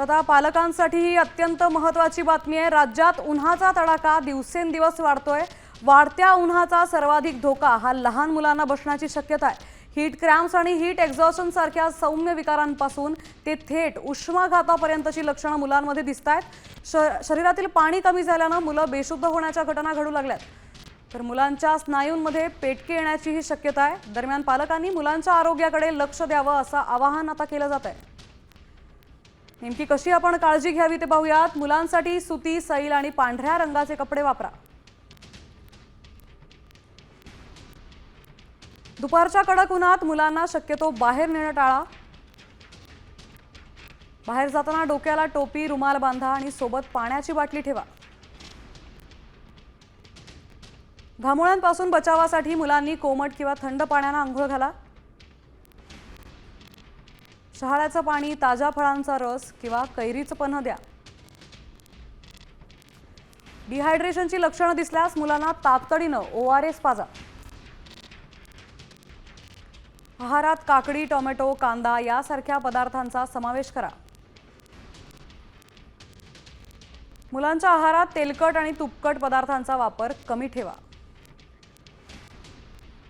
आता पालकांसाठी ही अत्यंत महत्त्वाची बातमी आहे। राज्यात उन्हाचा तडाखा दिवसेंदिवस वाढतोय। वाढत्या उन्हाचा सर्वाधिक धोका हा लहान मुलांना बसण्याची शक्यता आहे। हीट क्रॅम्प्स आणि हीट एक्झॉशन सारख्या सौम्य विकारांपासून ते थेट उष्माघातापर्यंतची लक्षणं मुलांमध्ये दिसतात। शरीरातील पाणी कमी झाल्याने मुलं बेशुद्ध होण्याच्या घटना घडू लागल्यात। तर मुलांच्या स्नायूंमध्ये पेटके येण्याची ही शक्यता आहे। दरम्यान पालकांनी मुलांच्या आरोग्याकडे लक्ष द्यावं असं आवाहन आता केलं जात आहे। नेमकी कशी आपण काळजी घ्यावी ते पाहूयात। मुलांसाठी सुती, सैल आणि पांढऱ्या रंगाचे कपडे वापरा। दुपारच्या कडक उन्हात मुलांना शक्यतो बाहेर नेणं टाळा। बाहेर जाताना डोक्याला टोपी, रुमाल बांधा आणि सोबत पाण्याची बाटली ठेवा। घामोळ्यांपासून बचावासाठी मुलांनी कोमट किंवा थंड पाण्याने आंघोळ घाला। शहाळ्याचं पाणी, ताज्या फळांचा रस किंवा कैरीचं पन्ह द्या। डिहायड्रेशनची लक्षणं दिसल्यास मुलांना तातडीनं ORS पाजा। आहारात काकडी, टोमॅटो, कांदा यासारख्या पदार्थांचा समावेश करा। मुलांच्या आहारात तेलकट आणि तुपकट पदार्थांचा वापर कमी ठेवा।